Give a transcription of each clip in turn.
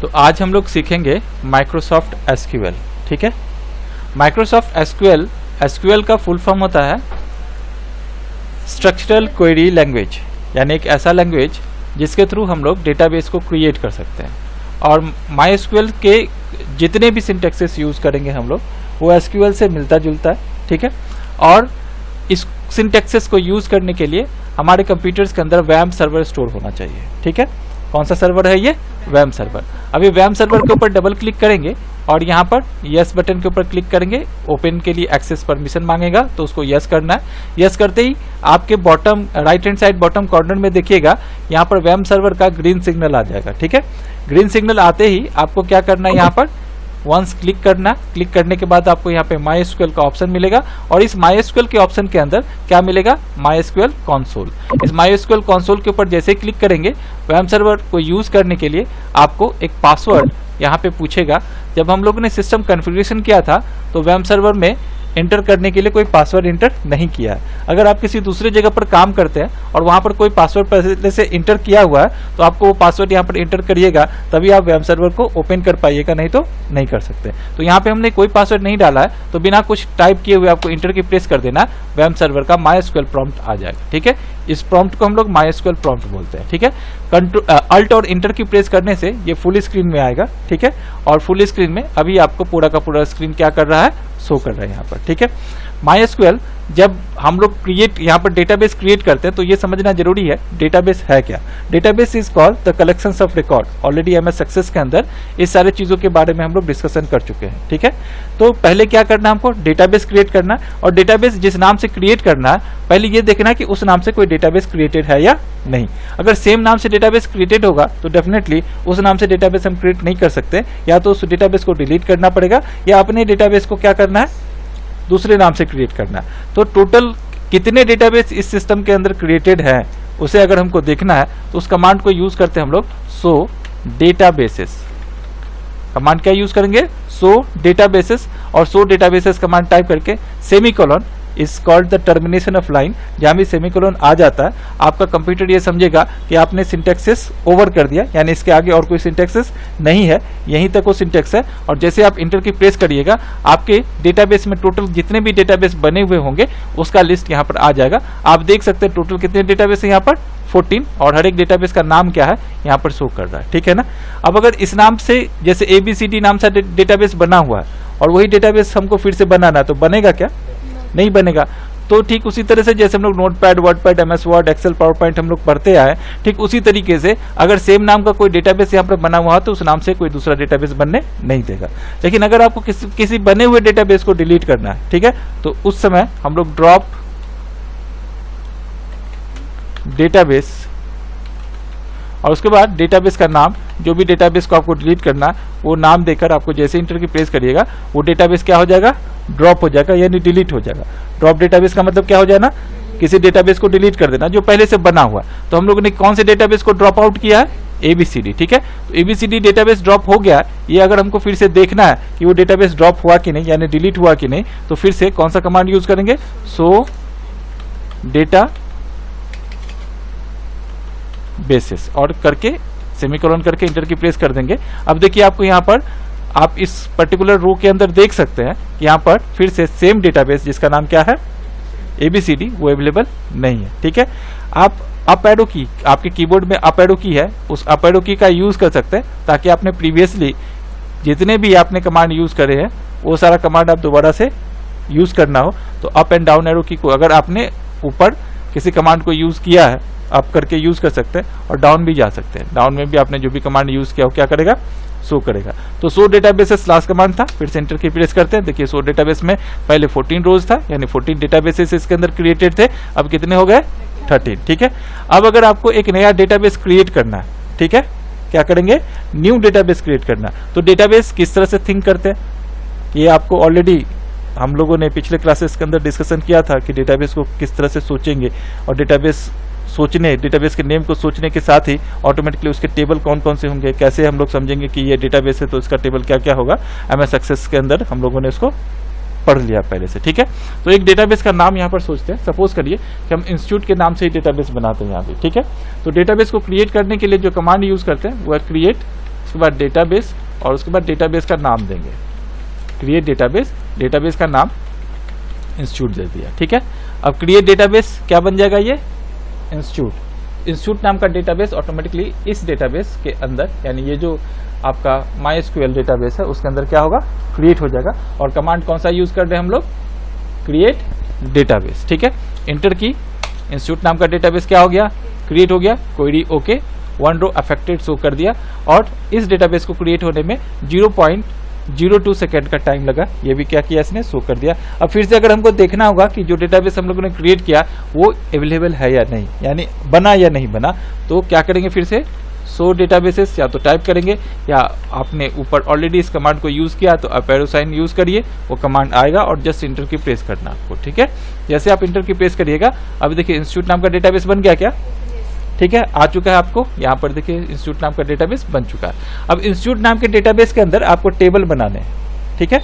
तो आज हम लोग सीखेंगे माइक्रोसॉफ्ट एसक्यूएल। ठीक है, माइक्रोसॉफ्ट एसक्यूएल, एसक्यूएल का फुल फॉर्म होता है स्ट्रक्चरल क्वेरी लैंग्वेज, यानी एक ऐसा लैंग्वेज जिसके थ्रू हम लोग डेटाबेस को क्रिएट कर सकते हैं। और माईएसक्यूएल के जितने भी सिंटैक्सेस यूज़ करेंगे हम लोग वो एसक्यूएल से मिलता जुलता है। ठीक है, और इस सिंटैक्सेस को यूज़ करने के लिए हमारे कंप्यूटर्स के अंदर वैम सर्वर स्टोर होना चाहिए। ठीक है, कौन सा सर्वर है ये? वैम सर्वर। अभी वैम सर्वर के ऊपर डबल क्लिक करेंगे और यहाँ पर यस बटन के ऊपर क्लिक करेंगे। ओपन के लिए एक्सेस परमिशन मांगेगा तो उसको यस करना है। यस करते ही आपके bottom right hand side bottom corner में देखिएगा यहाँ पर वैम सर्वर का ग्रीन सिग्नल आ जाएगा। ठीक है, ग्रीन सिग्नल आते ही आपको क्या करना है, यहाँ पर वंस क्लिक करना। क्लिक करने के बाद आपको यहाँ पे माईएसक्यूएल का ऑप्शन मिलेगा और इस माईएसक्यूएल के ऑप्शन के अंदर क्या मिलेगा? MySQL console. इस माईएसक्यूएल कंसोल के ऊपर जैसे ही क्लिक करेंगे वैम सर्वर को यूज करने के लिए आपको एक पासवर्ड यहाँ पे पूछेगा। जब हम लोगों ने सिस्टम कॉन्फ़िगरेशन किया था तो वैम सर्वर में एंटर करने के लिए कोई पासवर्ड एंटर नहीं किया है। अगर आप किसी दूसरी जगह पर काम करते हैं और वहां पर कोई पासवर्ड पहले से एंटर किया हुआ है तो आपको वो पासवर्ड यहाँ पर एंटर करिएगा, तभी आप वेब सर्वर को ओपन कर पाइएगा, नहीं तो नहीं कर सकते। तो यहाँ पे हमने कोई पासवर्ड नहीं डाला है तो बिना कुछ टाइप किए हुए आपको एंटर की प्रेस कर देना, वेब सर्वर का माईएसक्यूएल प्रॉम्प्ट आ जाएगा। ठीक है, इस प्रॉम्प्ट को हम लोग माईएसक्यूएल प्रॉम्प्ट बोलते हैं। ठीक है, अल्ट और इंटर की प्रेस करने से ये फुल स्क्रीन में आएगा। ठीक है, और फुल स्क्रीन में अभी आपको पूरा का पूरा स्क्रीन क्या कर रहा है? शो कर रहा है यहाँ पर। ठीक है, माईएसक्यूएल जब हम लोग यहाँ पर डेटाबेस क्रिएट करते हैं तो ये समझना जरूरी है डेटाबेस है क्या। Database is called the collections of record. Already MS success के अंदर इस सारे चीजों के बारे में हम लोग डिस्कशन कर चुके हैं। ठीक है, तो पहले क्या करना है, हमको डेटाबेस क्रिएट करना है। और डेटाबेस जिस नाम से क्रिएट करना है पहले ये देखना है कि उस नाम से कोई डेटाबेस क्रिएटेड है या नहीं। अगर सेम नाम से डेटाबेस क्रिएटेड होगा तो डेफिनेटली उस नाम से डेटाबेस हम क्रिएट नहीं कर सकते, या तो उस डेटाबेस को डिलीट करना पड़ेगा या अपने डेटाबेस को क्या करना है, दूसरे नाम से क्रिएट करना है। तो टोटल कितने डेटाबेस इस सिस्टम के अंदर क्रिएटेड है उसे अगर हमको देखना है तो उस कमांड को यूज करते हैं हम लोग शो डेटाबेसेस। कमांड क्या यूज करेंगे? Show databases. और शो डेटाबेसेस कमांड टाइप करके semicolon is called the termination of line. जहां भी सेमीकोलन आ जाता है आपका कंप्यूटर ये समझेगा कि आपने सिंटैक्सेस ओवर कर दिया, यानी इसके आगे और कोई सिंटैक्सेस नहीं है, यहीं तक वो सिंटैक्स है। और जैसे आप इंटर की प्रेस करिएगा आपके डेटाबेस में टोटल जितने भी डेटाबेस बने हुए होंगे उसका लिस्ट यहाँ पर आ जाएगा। आप देख सकते हैं टोटल कितने डेटाबेस है यहाँ पर? 14। और हर एक डेटाबेस का नाम क्या है यहाँ पर शो कर रहा है। ठीक है ना। अब अगर इस नाम से जैसे ABCD नाम से डेटाबेस बना हुआ है और वही डेटाबेस हमको फिर से बनाना है तो बनेगा क्या? नहीं बनेगा। तो ठीक उसी तरह से जैसे हम लोग Notepad, WordPad, MS Word, Excel, PowerPoint हम लोग पढ़ते आए, ठीक उसी तरीके से अगर सेम नाम का कोई डेटाबेस यहाँ पर बना हुआ है तो उस नाम से कोई दूसरा डेटाबेस बनने नहीं देगा। लेकिन अगर आपको किसी बने हुए डेटाबेस को डिलीट करना है, ठीक है, तो उस समय हम लोग ड्रॉप डेटाबेस और उसके बाद डेटाबेस का नाम, जो भी डेटाबेस को आपको डिलीट करना है वो नाम देकर आपको जैसे इंटर की प्रेस करिएगा वो डेटाबेस क्या हो जाएगा? ड्रॉप हो जाएगा, यानी डिलीट हो जाएगा। ड्रॉप डेटाबेस का मतलब क्या हो जाएगा? किसी डेटाबेस को डिलीट कर देना जो पहले से बना हुआ। तो हम लोगों ने कौन से डेटाबेस को ड्रॉप आउट किया है? ABCD। ठीक है, तो ABCD डेटाबेस ड्रॉप हो गया। ये अगर हमको फिर से देखना है कि वो डेटाबेस ड्रॉप हुआ कि नहीं, यानी डिलीट हुआ कि नहीं, तो फिर से कौन सा कमांड यूज करेंगे? शो डेटा बेसिस और करके सेमीकोलन करके इंटर की प्रेस कर देंगे। अब देखिए आपको यहाँ पर आप इस पर्टिकुलर रो के अंदर देख सकते हैं यहाँ पर फिर से सेम डेटाबेस जिसका नाम क्या है? ABCD, वो अवेलेबल नहीं है। ठीक है, आप अप एरो की, आपके कीबोर्ड में अप एरो की है, उस अप एरो की का यूज कर सकते हैं ताकि आपने प्रीवियसली जितने भी आपने कमांड यूज करे हैं वो सारा कमांड आप दोबारा से यूज करना हो तो अप एंड डाउन एरो की को अगर आपने ऊपर किसी कमांड को यूज किया है अप करके यूज कर सकते हैं और डाउन भी जा सकते हैं। डाउन में भी आपने जो भी कमांड यूज किया वो क्या करेगा? शो करेगा। तो शो डेटाबेसेस लास्ट कमांड था, फिर से एंटर की प्रेस करते हैं। देखिए शो डेटाबेस में पहले 14 रोज था, यानी 14 डेटाबेसेस इसके अंदर क्रिएटेड थे, अब कितने हो गए? 13। ठीक है, अब अगर आपको एक नया डेटाबेस क्रिएट करना है, ठीक है, क्या करेंगे? न्यू डेटाबेस क्रिएट करना। तो डेटाबेस किस तरह से थिंक करते हैं ये आपको ऑलरेडी हम लोगों ने पिछले क्लासेस के अंदर डिस्कशन किया था कि डेटाबेस को किस तरह से सोचेंगे और डेटाबेस के नेम को सोचने के साथ ही ऑटोमेटिकली उसके टेबल कौन कौन से होंगे, कैसे हम लोग समझेंगे कि ये डेटाबेस है तो इसका टेबल क्या क्या होगा। MS एक्सेस के अंदर हम लोगों ने उसको पढ़ लिया पहले से। ठीक है, तो एक डेटाबेस का नाम यहाँ पर सोचते हैं। सपोज करिए कि हम इंस्टीट्यूट के नाम से ही डेटाबेस बनाते हैं यहाँ पे। ठीक है, तो डेटाबेस को क्रिएट करने के लिए जो कमांड यूज करते हैं वो है क्रिएट उसके बाद डेटाबेस, और उसके बाद डेटाबेस का नाम देंगे, क्रिएट डेटाबेस, डेटाबेस का नाम इंस्टीट्यूट दे दिया। ठीक है, अब क्रिएट डेटाबेस क्या बन जाएगा, ये इंस्टीट्यूट, इंस्टीट्यूट नाम का डेटाबेस ऑटोमेटिकली इस डेटाबेस के अंदर, यानी ये जो आपका MySQL डेटाबेस है उसके अंदर क्या होगा, क्रिएट हो जाएगा। और कमांड कौन सा यूज कर रहे हैं हम लोग, क्रिएट डेटाबेस। ठीक है, इंटर की, इंस्टीट्यूट नाम का डेटाबेस क्या हो गया, क्रिएट हो गया, query okay, 1 row affected show कर दिया। और इस डेटाबेस को क्रिएट होने में 0.02 सेकेंड का टाइम लगा, ये भी क्या किया इसने, शो कर दिया। अब फिर से अगर हमको देखना होगा कि जो डेटाबेस हम लोगों ने क्रिएट किया वो अवेलेबल है या नहीं, यानी बना या नहीं बना, तो क्या करेंगे, फिर से शो डेटाबेसेस या तो टाइप करेंगे, या आपने ऊपर ऑलरेडी इस कमांड को यूज किया तो आप एरो साइन यूज करिए, वो कमांड आएगा और जस्ट इंटर की प्रेस करना आपको। ठीक है, जैसे आप इंटर की प्रेस करिएगा, अभी देखिए इंस्टीट्यूट नाम का डेटाबेस बन गया क्या, ठीक है, आ चुका है आपको, यहाँ पर देखिए इंस्टीट्यूट नाम का डेटाबेस बन चुका है। अब इंस्टीट्यूट नाम के डेटाबेस के अंदर आपको टेबल बनाने हैं। ठीक है,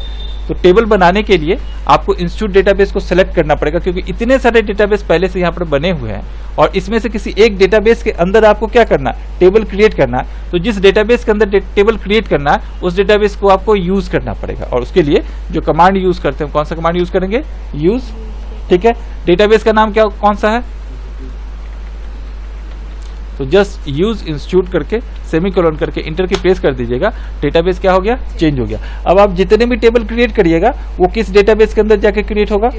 तो टेबल बनाने के लिए आपको इंस्टीट्यूट डेटाबेस को सिलेक्ट करना पड़ेगा, क्योंकि इतने सारे डेटाबेस पहले से यहाँ पर बने हुए हैं और इसमें से किसी एक डेटाबेस के अंदर आपको क्या करना है, टेबल क्रिएट करना है। तो जिस डेटाबेस के अंदर टेबल क्रिएट करना है उस डेटाबेस को आपको यूज करना पड़ेगा, और उसके लिए जो कमांड यूज करते हैं, कौन सा कमांड यूज करेंगे, यूज। ठीक है, डेटाबेस का नाम क्या कौन सा है, तो जस्ट यूज इंस्टीट्यूट करके सेमीकोलन करके इंटर की प्रेस कर दीजिएगा, डेटाबेस क्या हो गया, चेंज हो गया। अब आप जितने भी टेबल क्रिएट करिएगा वो किस डेटाबेस के अंदर जाके क्रिएट होगा,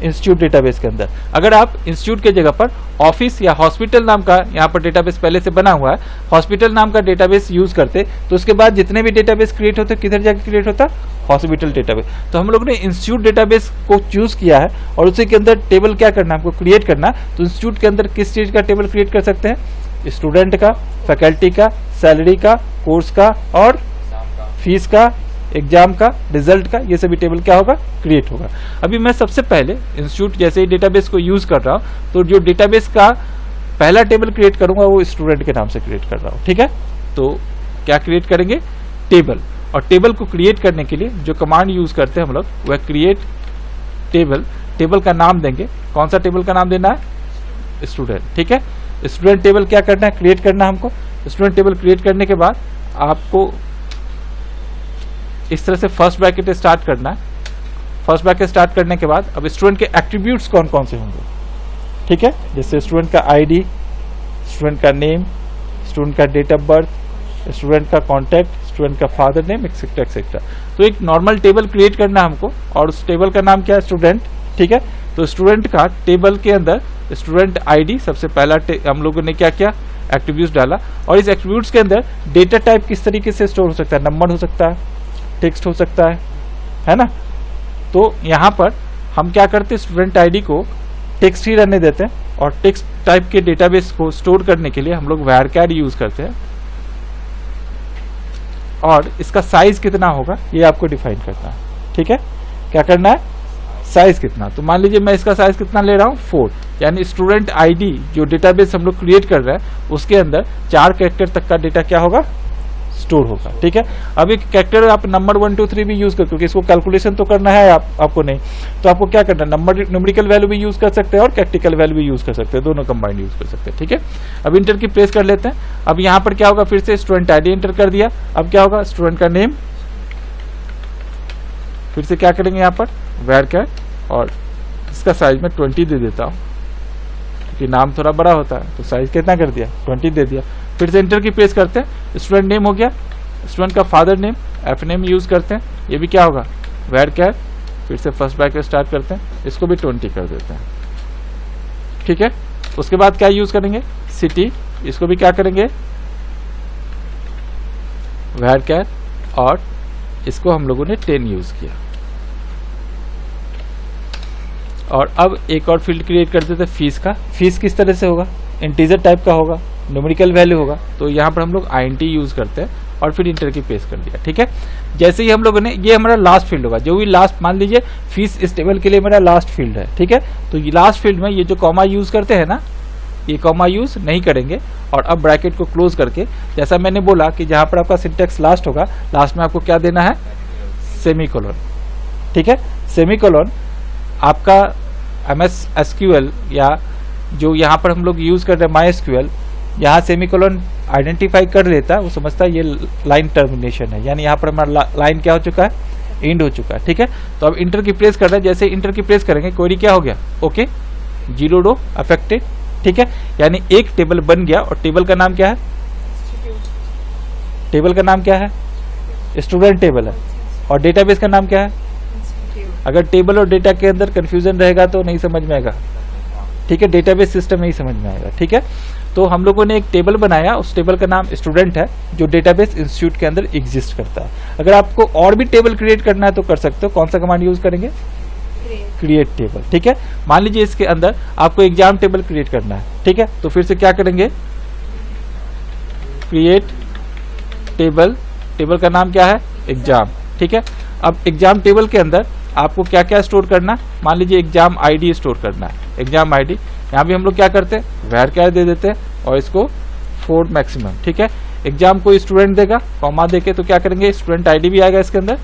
इंस्टीट्यूट डेटाबेस के अंदर। अगर आप इंस्टीट्यूट के जगह पर ऑफिस या हॉस्पिटल नाम का यहाँ पर डेटाबेस पहले से बना हुआ है, हॉस्पिटल नाम का डेटाबेस यूज करते, तो उसके बाद जितने भी डेटाबेस क्रिएट होते किधर जाके क्रिएट होता, हॉस्पिटल डेटाबेस। तो हम लोग ने इंस्टीट्यूट डेटाबेस को चूज किया है और उसी के अंदर टेबल क्या करना है, हमको क्रिएट करना। तो इंस्टीट्यूट के अंदर किस चीज का टेबल क्रिएट कर सकते हैं, स्टूडेंट का, फैकल्टी का, सैलरी का, कोर्स का और फीस का, एग्जाम का, रिजल्ट का, ये सभी टेबल क्या होगा, क्रिएट होगा। अभी मैं सबसे पहले इंस्टीट्यूट जैसे ही डेटाबेस को यूज कर रहा हूं, तो जो डेटाबेस का पहला टेबल क्रिएट करूंगा वो स्टूडेंट के नाम से क्रिएट कर रहा हूं। ठीक है, तो क्या क्रिएट करेंगे, टेबल। और टेबल को क्रिएट करने के लिए जो कमांड यूज करते हैं हम लोग वह क्रिएट टेबल, टेबल का नाम देंगे, कौन सा टेबल का नाम देना है, स्टूडेंट। ठीक है, स्टूडेंट टेबल क्या करना है, क्रिएट करना है हमको। स्टूडेंट टेबल क्रिएट करने के बाद आपको इस तरह से फर्स्ट ब्रैकेट स्टार्ट करना है। फर्स्ट ब्रैकेट स्टार्ट करने के बाद अब स्टूडेंट के एट्रीब्यूट्स कौन कौन से होंगे, ठीक है, जैसे स्टूडेंट का आईडी, स्टूडेंट का नेम, स्टूडेंट का डेट ऑफ बर्थ, स्टूडेंट का कॉन्टैक्ट, स्टूडेंट का फादर नेम, एक्सेट्रा एक्सेट्रा। तो एक नॉर्मल टेबल क्रिएट करना है हमको और उस टेबल का नाम क्या है, स्टूडेंट। ठीक है, तो स्टूडेंट का टेबल के अंदर स्टूडेंट आईडी सबसे पहला हम लोगों ने क्या किया, एट्रीब्यूट्स डाला। और इस एट्रीब्यूट्स के अंदर डेटा टाइप किस तरीके से स्टोर हो सकता है, नंबर हो सकता है, टेक्स्ट हो सकता है ना। तो यहाँ पर हम क्या करते हैं, स्टूडेंट आईडी को टेक्स्ट ही रहने देते हैं और टेक्स्ट टाइप के डेटाबेस को स्टोर करने के लिए हम लोग varchar यूज करते हैं। और इसका साइज कितना होगा ये आपको डिफाइन करना है। ठीक है, क्या करना है, साइज कितना। तो मान लीजिए मैं इसका साइज कितना ले रहा हूँ, 4, यानी स्टूडेंट आईडी जो डेटाबेस हम लोग क्रिएट कर रहे हैं उसके अंदर 4 कैरेक्टर तक का डेटा क्या होगा, स्टोर होगा। ठीक है, अब एक कैरेक्टर आप नंबर 1 2 3 भी यूज कर, क्योंकि इसको कैलकुलेशन तो करना है आपको नहीं, तो आपको क्या करना है, नंबर न्यूमेरिकल वैल्यू भी यूज कर सकते हैं और कैरेक्टिकल वैल्यू भी यूज कर सकते हैं, दोनों कंबाइंड यूज कर सकते हैं। ठीक है, अब इंटर की प्रेस कर लेते हैं। अब यहाँ पर क्या होगा, फिर से स्टूडेंट आईडी एंटर कर दिया। अब क्या होगा, स्टूडेंट का नेम, फिर से क्या करेंगे यहाँ पर varchar, और इसका साइज में 20 दे देता हूँ क्योंकि नाम थोड़ा बड़ा होता है, तो साइज कितना कर दिया, 20 दे दिया। फिर से इंटर की प्रेस करते हैं, स्टूडेंट नेम हो गया, स्टूडेंट का father name F name use करते हैं, ये भी क्या होगा varchar। फिर से फर्स्ट ब्रैकेट स्टार्ट करते हैं, इसको भी 20 कर देते हैं। ठीक है, उसके बाद क्या यूज करेंगे, सिटी, इसको भी क्या करेंगे varchar, और इसको हम लोगों ने 10 यूज किया। और अब एक और फील्ड क्रिएट कर देते हैं फीस का। फीस किस तरह से होगा, इंटीजर टाइप का होगा, न्यूमेरिकल वैल्यू होगा, तो यहाँ पर हम लोग INT यूज करते हैं और फिर इंटर की प्रेस कर दिया। ठीक है, जैसे ही हम लोगों ने, ये हमारा लास्ट फील्ड होगा, जो भी लास्ट, मान लीजिए फीस इस टेबल के लिए मेरा लास्ट फील्ड है। ठीक है, तो ये लास्ट फील्ड में ये जो कॉमा यूज करते हैं ना, ये कॉमा यूज नहीं करेंगे। और अब ब्रैकेट को क्लोज करके, जैसा मैंने बोला कि जहां पर आपका सिंटेक्स लास्ट होगा, लास्ट में आपको क्या देना है, सेमीकोलन। ठीक है, सेमीकोलन आपका MS SQL या जो यहाँ पर हम लोग यूज कर रहे हैं MySQL, यहाँ सेमीकोलन आइडेंटिफाई कर लेता है, वो समझता है ये लाइन टर्मिनेशन है, यानी यहाँ पर हमारा लाइन क्या हो चुका है, एंड हो चुका है। ठीक है, तो अब इंटर की प्रेस कर रहे हैं, जैसे इंटर की प्रेस करेंगे क्वेरी क्या हो गया, ओके, 0 रो अफेक्टेड। ठीक है, यानी एक टेबल बन गया, और टेबल का नाम क्या है, टेबल का नाम क्या है, स्टूडेंट टेबल है, और डेटाबेस का नाम क्या है। अगर टेबल और डेटा के अंदर कंफ्यूजन रहेगा तो नहीं समझ में आएगा। ठीक है, डेटाबेस सिस्टम नहीं समझ में आएगा। ठीक है, तो हम लोगों ने एक टेबल बनाया, उस टेबल का नाम स्टूडेंट है, जो डेटाबेस इंस्टीट्यूट के अंदर एग्जिस्ट करता है। अगर आपको और भी टेबल क्रिएट करना है तो कर सकते हो। कौन सा कमांड यूज करेंगे, क्रिएट टेबल। ठीक है, मान लीजिए इसके अंदर आपको एग्जाम टेबल क्रिएट करना है। ठीक है, तो फिर से क्या करेंगे, क्रिएट टेबल, टेबल का नाम क्या है, एग्जाम। ठीक है, अब एग्जाम टेबल के अंदर आपको क्या क्या स्टोर करना, मान लीजिए एग्जाम आईडी स्टोर करना है, एग्जाम आईडी। यहाँ भी हम लोग क्या करते हैं, var दे देते हैं और इसको 4 मैक्सिमम। ठीक है, एग्जाम कोई स्टूडेंट देगा, कॉमा देके तो क्या करेंगे, स्टूडेंट आईडी भी आएगा इसके अंदर,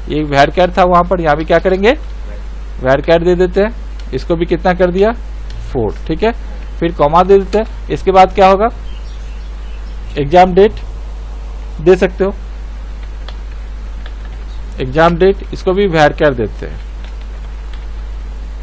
ये var था वहां पर, यहाँ भी क्या करेंगे, var दे देते हैं, इसको भी कितना कर दिया, 4। ठीक है, फिर कॉमा दे देते हैं, इसके बाद क्या होगा, एग्जाम डेट दे सकते हो, एग्जाम डेट, इसको भी var देते हैं।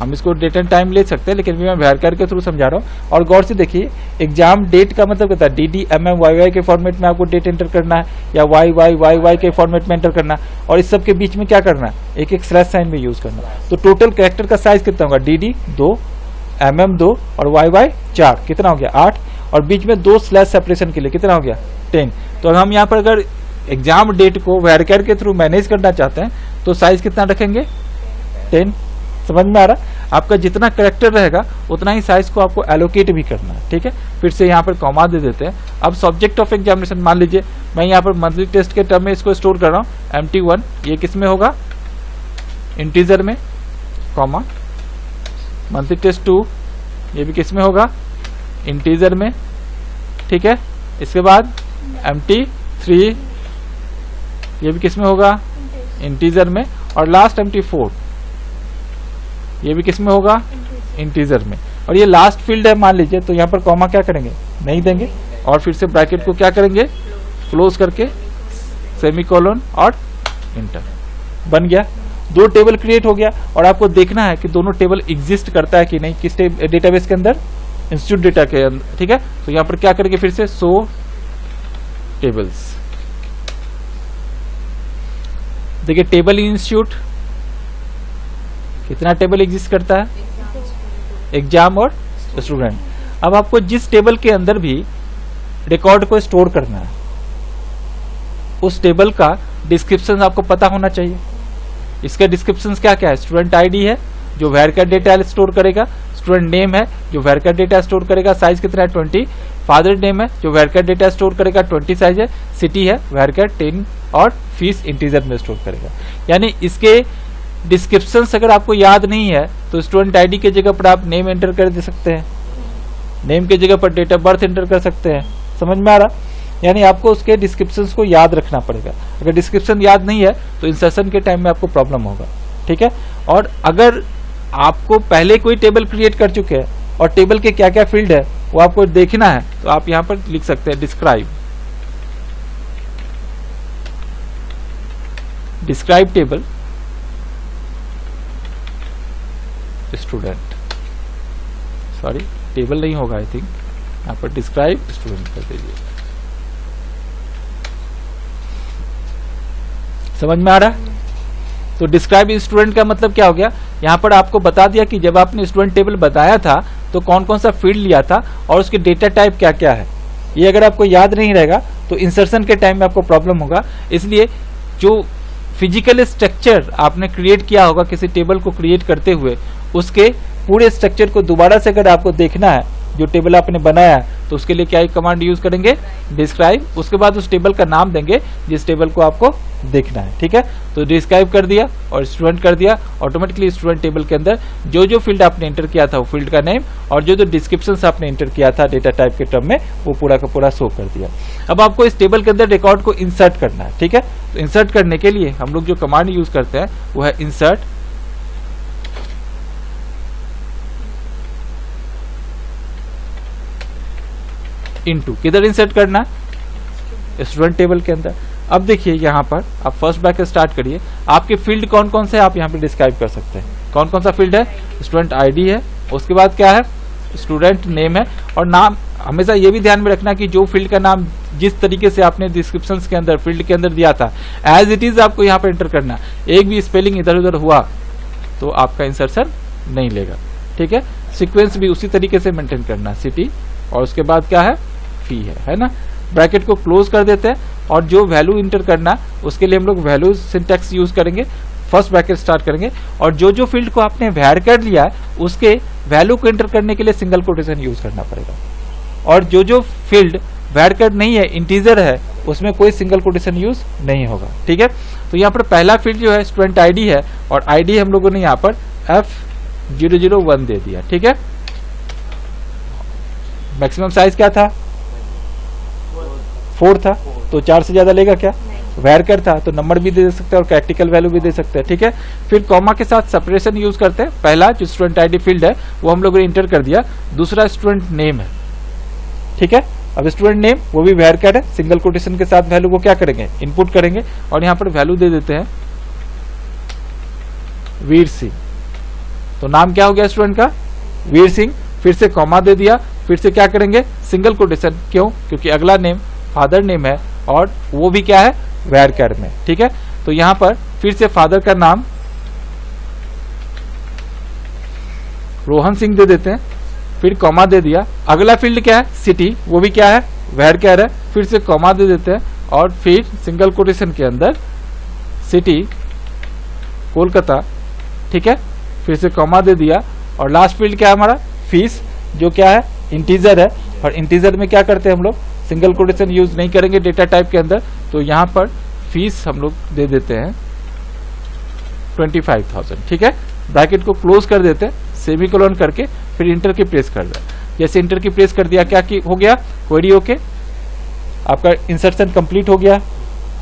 हम इसको डेट एंड टाइम ले सकते हैं, लेकिन मैं var के थ्रू समझा रहा हूँ। और गौर से देखिए, एग्जाम डेट का मतलब क्या है, dd mm yy के फॉर्मेट में आपको डेट एंटर करना है, या yy के फॉर्मेट में एंटर करना है, और इस सब के बीच में क्या करना है, एक एक स्लैश साइन में यूज करना है। तो टोटल कैरेक्टर का साइज कितना होगा, dd 2, mm 2 और yy 4, कितना हो गया 8, और बीच में 2 स्लैश सेपरेशन के लिए कितना हो गया 10। तो हम यहाँ पर अगर एग्जाम डेट को var के थ्रू मैनेज करना चाहते हैं तो साइज कितना रखेंगे, 10। समझ में आ रहा, आपका जितना कैरेक्टर रहेगा उतना ही साइज को आपको एलोकेट भी करना है। ठीक है, फिर से यहाँ पर कॉमा दे देते हैं। अब सब्जेक्ट ऑफ एग्जामिनेशन, मान लीजिए मैं यहाँ पर मंथली टेस्ट के टर्म में इसको स्टोर कर रहा हूँ, MT1, ये किस में होगा, इंटीजर में, कॉमा, मंथली टेस्ट 2, ये भी किस में होगा, इंटीजर में। ठीक है, इसके बाद MT3, ये भी किस में होगा, इंटीजर में, और लास्ट MT4, ये भी किस में होगा, इंटीजर में। और ये लास्ट फील्ड है मान लीजिए, तो यहाँ पर कॉमा क्या करेंगे, नहीं देंगे, और फिर से ब्रैकेट को क्या करेंगे, क्लोज करके सेमीकोलन और इंटर, बन गया। 2 टेबल क्रिएट हो गया, और आपको देखना है कि दोनों टेबल एग्जिस्ट करता है कि नहीं, किस डेटाबेस के अंदर, इंस्टीट्यूट डेटा के अंदर। ठीक है, तो यहाँ पर क्या करेंगे, फिर से शो टेबल्स। देखिए टेबल इंस्टीट्यूट, कितना टेबल एग्जिस्ट करता है, एग्जाम और स्टूडेंट। अब आपको जिस टेबल के अंदर भी रिकॉर्ड को स्टोर करना है, उस टेबल का डिस्क्रिप्शन आपको पता होना चाहिए। इसका डिस्क्रिप्शन क्या क्या है, स्टूडेंट आईडी है जो var डेटा स्टोर करेगा, स्टूडेंट नेम है जो var डेटा स्टोर करेगा, साइज कितना है 20, फादर नेम है जो var डेटा स्टोर करेगा 20 साइज है, सिटी है var 10, और फीस इंटीजर में स्टोर करेगा। यानी इसके डिस्क्रिप्शंस अगर आपको याद नहीं है तो स्टूडेंट आईडी के जगह पर आप नेम एंटर कर दे सकते हैं, नेम के जगह पर डेट ऑफ बर्थ एंटर कर सकते हैं। समझ में आ रहा, यानी आपको उसके डिस्क्रिप्शंस को याद रखना पड़ेगा। अगर डिस्क्रिप्शन याद नहीं है तो इंसर्शन के टाइम में आपको प्रॉब्लम होगा। ठीक है, और अगर आपको पहले कोई टेबल क्रिएट कर चुके हैं और टेबल के क्या क्या फील्ड है वो आपको देखना है, तो आप यहाँ पर लिख सकते हैं describe table student, sorry table नहीं होगा, आई थिंक यहाँ पर डिस्क्राइब स्टूडेंट कर दीजिए। समझ में आ रहा है, तो डिस्क्राइब स्टूडेंट का मतलब क्या हो गया, यहाँ पर आपको बता दिया कि जब आपने स्टूडेंट टेबल बताया था तो कौन कौन सा फील्ड लिया था और उसके डेटा टाइप क्या क्या है। ये अगर आपको याद नहीं रहेगा तो इंसर्शन के टाइम में आपको प्रॉब्लम होगा। इसलिए जो फिजिकल स्ट्रक्चर आपने क्रिएट किया होगा किसी टेबल को क्रिएट करते हुए, उसके पूरे स्ट्रक्चर को दोबारा से अगर आपको देखना है, जो टेबल आपने बनाया है, तो उसके लिए क्या एक कमांड यूज करेंगे, डिस्क्राइब। उसके बाद उस टेबल का नाम देंगे जिस टेबल को आपको देखना है। ठीक है, तो डिस्क्राइब कर दिया और स्टूडेंट कर दिया, ऑटोमेटिकली स्टूडेंट टेबल के अंदर जो जो फील्ड आपने एंटर किया था वो फील्ड का नेम और जो जो डिस्क्रिप्शन आपने एंटर किया था डेटा टाइप के टर्म में वो पूरा का पूरा शो कर दिया। अब आपको इस टेबल के अंदर रिकॉर्ड को इंसर्ट करना है। ठीक है, तो इंसर्ट करने के लिए हम लोग जो कमांड यूज करते हैं वो है इंसर्ट इनटू किधर इंसर्ट करना, स्टूडेंट टेबल के अंदर। अब देखिए यहाँ पर आप फर्स्ट ब्रैकेट स्टार्ट करिए, आपके फील्ड कौन कौन से आप यहाँ पे डिस्क्राइब कर सकते हैं। कौन कौन सा फील्ड है, स्टूडेंट आईडी है, उसके बाद क्या है, स्टूडेंट नेम है। और नाम हमेशा ये भी ध्यान में रखना कि जो फील्ड का नाम जिस तरीके से आपने डिस्क्रिप्शन के अंदर फील्ड के अंदर दिया था एज इट इज आपको यहाँ पे एंटर करना। एक भी स्पेलिंग इधर उधर हुआ तो आपका इंसर्शन नहीं लेगा, ठीक है। सीक्वेंस भी उसी तरीके से मेंटेन करना, सिटी और उसके बाद क्या है, फी है ना। ब्रैकेट को क्लोज कर देते हैं और जो वैल्यू इंटर करना उसके लिए हम लोग वैल्यू सिंटैक्स यूज करेंगे। फर्स्ट ब्रैकेट स्टार्ट करेंगे और जो जो फील्ड को आपने वैर कर लिया है उसके वैल्यू को एंटर करने के लिए सिंगल कोटेशन यूज करना पड़ेगा। और जो जो फील्ड वैर नहीं है, इंटीजर है, उसमें कोई सिंगल कोटेशन यूज नहीं होगा, ठीक है। तो यहाँ पर पहला फील्ड जो है स्टूडेंट आईडी है और आईडी हम लोगों ने यहाँ पर F001 दे दिया, ठीक है। मैक्सिमम साइज क्या था, 4 था, तो 4 से ज्यादा लेगा क्या, वैरकर था तो नंबर भी दे सकते हैं और कैटेगरिकल वैल्यू भी दे सकते हैं, ठीक है। फिर कॉमा के साथ सेपरेशन यूज करते हैं। पहला जो स्टूडेंट आईडी फील्ड है वो हम लोगों ने इंटर कर दिया, दूसरा स्टूडेंट नेम है, ठीक है। अब स्टूडेंट नेम वो भी वैरकर है, सिंगल कोटेशन के साथ वैल्यू को क्या करेंगे, इनपुट करेंगे और यहाँ पर वैल्यू दे देते हैं वीर सिंह। तो नाम क्या हो गया स्टूडेंट का, वीर सिंह। फिर से कॉमा दे दिया, फिर से क्या करेंगे, सिंगल कोटेशन, क्यों, क्योंकि अगला नेम फादर नेम है और वो भी क्या है, वैरकर में, ठीक है। तो यहां पर फिर से फादर का नाम रोहन सिंह दे देते हैं, फिर कॉमा दे दिया। अगला फील्ड क्या है, सिटी, वो भी क्या है, वैरकर है, फिर से कॉमा दे देते हैं और फिर सिंगल कोटेशन के अंदर सिटी कोलकाता, ठीक है। फिर से कॉमा दे दिया और लास्ट फील्ड क्या है हमारा, फीस, जो क्या है, इंटीजर है। और इंटीजर में क्या करते हैं हम लोग, सिंगल कोटेशन यूज नहीं करेंगे डेटा टाइप के अंदर, तो यहां पर फीस हम लोग दे देते हैं 25,000, ठीक है। ब्रैकेट को क्लोज कर देते हैं, सेमीकोलन करके फिर इंटर की प्रेस कर रहे हैं। जैसे इंटर की प्रेस कर दिया, क्या की हो गया, क्वेरी ओके, आपका इंसर्शन कंप्लीट हो गया,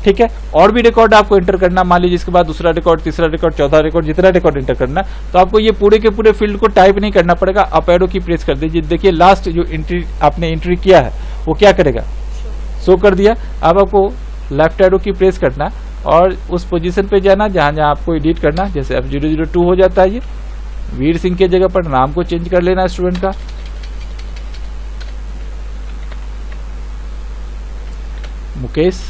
ठीक है। और भी रिकॉर्ड आपको एंटर करना, मान लीजिए इसके बाद दूसरा रिकॉर्ड, तीसरा रिकॉर्ड, चौथा रिकॉर्ड, जितना रिकॉर्ड एंटर करना, तो आपको ये पूरे के पूरे फील्ड को टाइप नहीं करना पड़ेगा, अप एरो की प्रेस कर दीजिए। देखिए लास्ट जो एंट्री आपने एंट्री किया है वो क्या करेगा, शो कर दिया। अब आपको लेफ्ट एरो की प्रेस करना और उस पोजीशन पे जाना जहां जहां आपको एडिट करना, जैसे F002 हो जाता है, ये वीर सिंह के जगह पर नाम को चेंज कर लेना स्टूडेंट का, मुकेश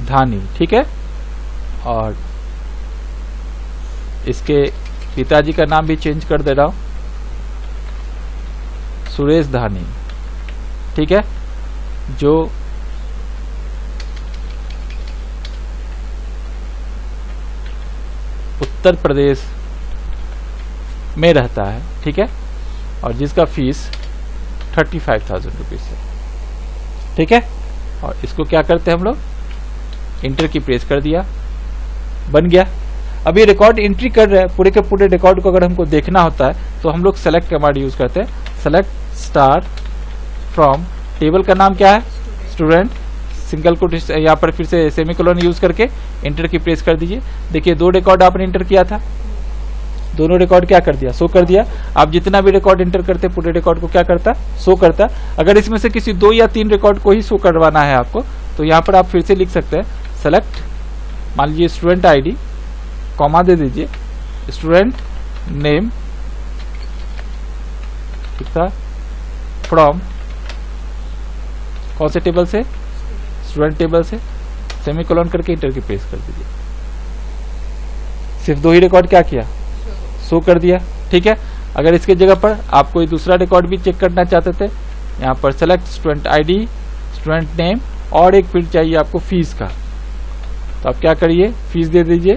धानी, ठीक है। और इसके पिताजी का नाम भी चेंज कर दे रहा हूं, सुरेश धानी, ठीक है, जो उत्तर प्रदेश में रहता है, ठीक है, और जिसका फीस 35,000 रुपीज है, ठीक है। और इसको क्या करते हैं हम लोग, इंटर की प्रेस कर दिया, बन गया। अब ये रिकॉर्ड एंट्री कर रहे हैं, पूरे के पूरे रिकॉर्ड को अगर हमको देखना होता है तो हम लोग सेलेक्ट कमांड यूज करते हैं, सेलेक्ट स्टार फ्रॉम, टेबल का नाम क्या है, स्टूडेंट, सिंगल कोटेशन, यहाँ पर फिर से सेमीकोलन यूज करके इंटर की प्रेस कर दीजिए। देखिए 2 रिकॉर्ड आपने इंटर किया था, दोनों रिकॉर्ड क्या कर दिया, शो कर दिया। आप जितना भी रिकॉर्ड इंटर करते पूरे रिकॉर्ड को क्या करता, शो करता। अगर इसमें से किसी 2 या 3 रिकॉर्ड को ही शो करवाना है आपको, तो यहाँ पर आप फिर से लिख सकते हैं, सेलेक्ट, मान लीजिए स्टूडेंट आईडी, कॉमा दे दीजिए, स्टूडेंट नेम, फ्रॉम, कौन से टेबल से, स्टूडेंट टेबल से, सेमीकोलन करके इंटर की प्रेस कर दीजिए। सिर्फ 2 ही रिकॉर्ड क्या किया, शो कर दिया, ठीक है। अगर इसके जगह पर आप कोई दूसरा रिकॉर्ड भी चेक करना चाहते थे, यहाँ पर select student ID, student name और एक फील्ड चाहिए आपको फीस का, तो आप क्या करिए, फीस दे दीजिए।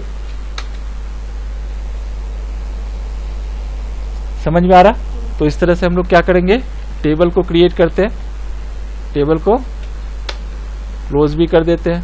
समझ में आ रहा? तो इस तरह से हम लोग क्या करेंगे, टेबल को क्रिएट करते हैं, टेबल को क्लोज भी कर देते हैं।